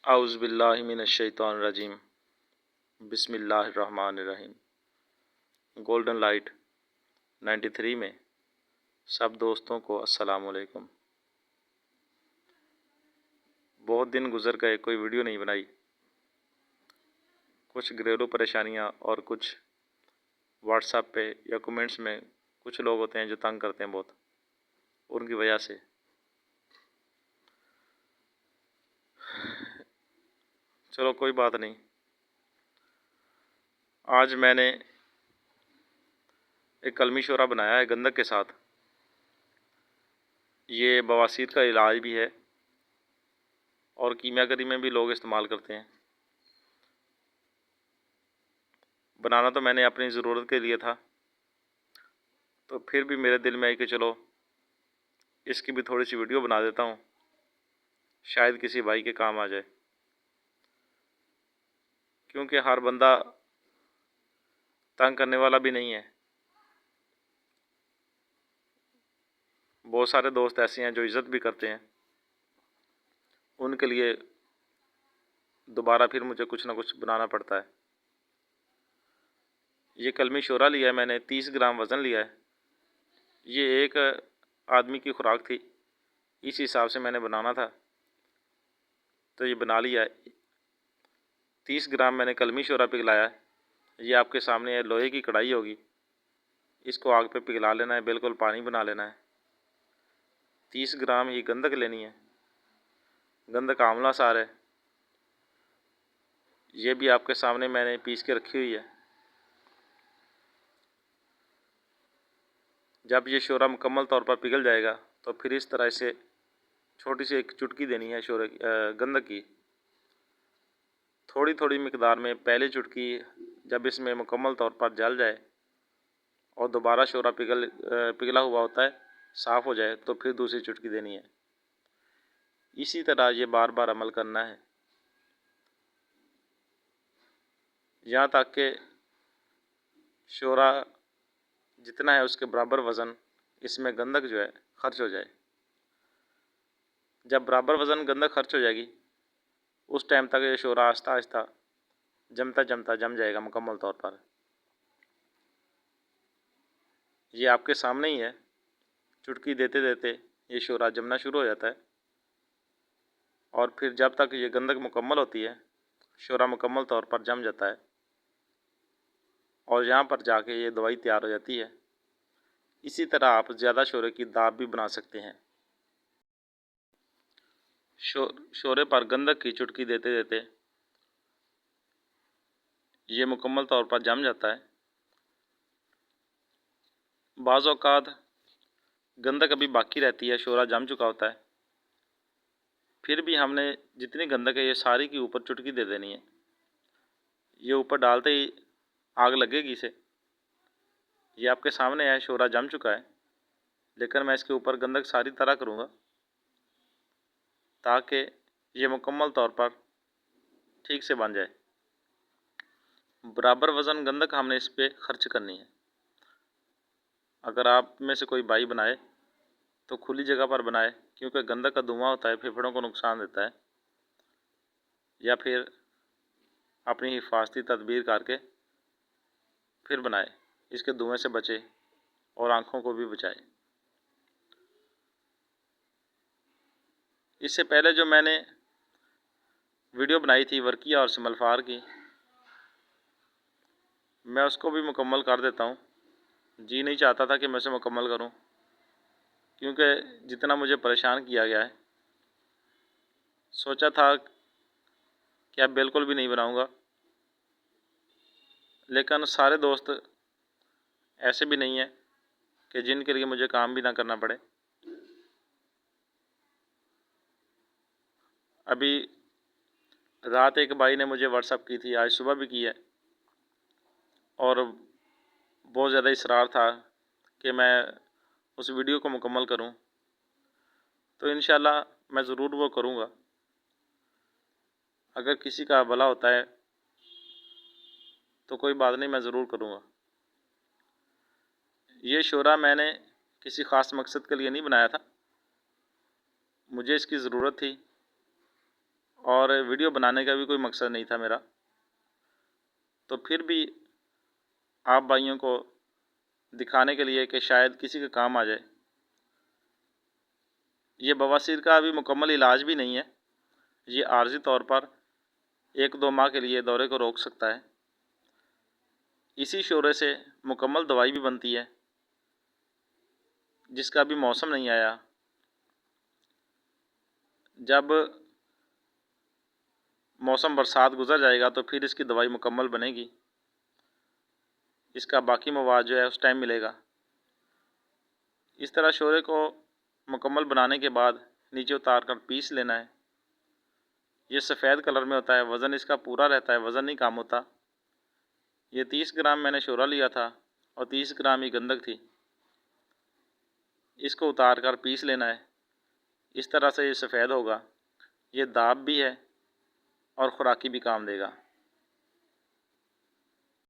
औज़ु बिल्लाहि मिनश्शैतानिर्रजीम बिस्मिल्लाहिर्रहमानिर्रहीम। Golden light 93 में सब दोस्तों को अस्सलाम वालेकुम। बहुत दिन गुज़र गए, कोई वीडियो नहीं बनाई। कुछ घरेलू परेशानियां और कुछ व्हाट्सएप पे या कमेंट्स में कुछ लोग होते हैं जो तंग करते हैं बहुत, उनकी वजह से। चलो कोई बात नहीं। आज मैंने एक कलमी शोरा बनाया है गंधक के साथ। ये बवासीर का इलाज भी है और कीमियागरी में भी लोग इस्तेमाल करते हैं। बनाना तो मैंने अपनी ज़रूरत के लिए था, तो फिर भी मेरे दिल में आई कि चलो इसकी भी थोड़ी सी वीडियो बना देता हूँ, शायद किसी भाई के काम आ जाए। क्योंकि हर बंदा तंग करने वाला भी नहीं है। बहुत सारे दोस्त ऐसे हैं जो इज़्ज़त भी करते हैं, उनके लिए दोबारा फिर मुझे कुछ ना कुछ बनाना पड़ता है। ये कलमी शोरा लिया है मैंने, 30 ग्राम वज़न लिया है। ये एक आदमी की खुराक थी, इस हिसाब से मैंने बनाना था, तो ये बना लिया है। 30 ग्राम मैंने कलमी शोरा पिघलाया है। ये आपके सामने है, लोहे की कढ़ाई होगी, इसको आग पे पिघला लेना है, बिल्कुल पानी बना लेना है। 30 ग्राम ही गंधक लेनी है। गंधक आंवला सार है, ये भी आपके सामने मैंने पीस के रखी हुई है। जब ये शोरा मुकम्मल तौर पर पिघल जाएगा तो फिर इस तरह से छोटी सी एक चुटकी देनी है गंधक की। थोड़ी थोड़ी मिकदार में पहली चुटकी जब इसमें मुकम्मल तौर पर जल जाए और दोबारा शोरा पिघला हुआ होता है, साफ़ हो जाए, तो फिर दूसरी चुटकी देनी है। इसी तरह ये बार बार अमल करना है, यहाँ तक कि शोरा जितना है उसके बराबर वज़न इसमें गंधक जो है खर्च हो जाए। जब बराबर वज़न गंधक खर्च हो जाएगी, उस टाइम तक ये शोरा आहिस्ता आहिस्ता जमता जमता जम जाएगा मुकम्मल तौर पर। ये आपके सामने ही है, चुटकी देते देते ये शोरा जमना शुरू हो जाता है और फिर जब तक ये गंधक मुकम्मल होती है, शोरा मुकम्मल तौर पर जम जाता है और यहाँ पर जाके ये दवाई तैयार हो जाती है। इसी तरह आप ज़्यादा शोरे की दाब भी बना सकते हैं। शोरे पर गंधक की चुटकी देते देते ये मुकम्मल तौर पर जम जाता है। बाज़ औक़ात गंधक अभी बाकी रहती है, शोरा जम चुका होता है, फिर भी हमने जितनी गंधक है ये सारी की ऊपर चुटकी दे देनी है। ये ऊपर डालते ही आग लगेगी इसे। ये आपके सामने है, शोरा जम चुका है, लेकिन मैं इसके ऊपर गंधक सारी तरह करूँगा ताकि ये मुकम्मल तौर पर ठीक से बन जाए। बराबर वज़न गंधक हमने इस पर खर्च करनी है। अगर आप में से कोई भाई बनाए तो खुली जगह पर बनाए, क्योंकि गंधक का धुआं होता है, फेफड़ों को नुकसान देता है। या फिर अपनी हिफाजती तदबीर करके फिर बनाए, इसके धुएं से बचे और आँखों को भी बचाए। इससे पहले जो मैंने वीडियो बनाई थी वर्किया और सिमलफार की, मैं उसको भी मुकम्मल कर देता हूँ। जी नहीं चाहता था कि मैं उसे मुकम्मल करूँ, क्योंकि जितना मुझे परेशान किया गया है, सोचा था कि अब बिल्कुल भी नहीं बनाऊँगा। लेकिन सारे दोस्त ऐसे भी नहीं हैं कि जिनके लिए मुझे काम भी ना करना पड़े। अभी रात एक भाई ने मुझे व्हाट्सअप की थी, आज सुबह भी की है, और बहुत ज़्यादा इसरार था कि मैं उस वीडियो को मुकम्मल करूं। तो इंशाल्लाह मैं ज़रूर वो करूंगा। अगर किसी का भला होता है तो कोई बात नहीं, मैं ज़रूर करूंगा। ये शोरा मैंने किसी ख़ास मकसद के लिए नहीं बनाया था, मुझे इसकी ज़रूरत थी और वीडियो बनाने का भी कोई मकसद नहीं था मेरा। तो फिर भी आप भाइयों को दिखाने के लिए कि शायद किसी के काम आ जाए। ये बवासीर का अभी मुकम्मल इलाज भी नहीं है, ये आर्जी तौर पर 1-2 माह के लिए दौरे को रोक सकता है। इसी शोरे से मुकम्मल दवाई भी बनती है, जिसका अभी मौसम नहीं आया। जब मौसम बरसात गुजर जाएगा तो फिर इसकी दवाई मुकम्मल बनेगी, इसका बाकी मवाद जो है उस टाइम मिलेगा। इस तरह शोरे को मुकम्मल बनाने के बाद नीचे उतार कर पीस लेना है। ये सफ़ेद कलर में होता है, वज़न इसका पूरा रहता है, वज़न नहीं कम होता। ये 30 ग्राम मैंने शोरा लिया था और 30 ग्राम ही गंधक थी। इसको उतार कर पीस लेना है। इस तरह से ये सफ़ेद होगा। ये दाब भी है और ख़ुराकी भी काम देगा।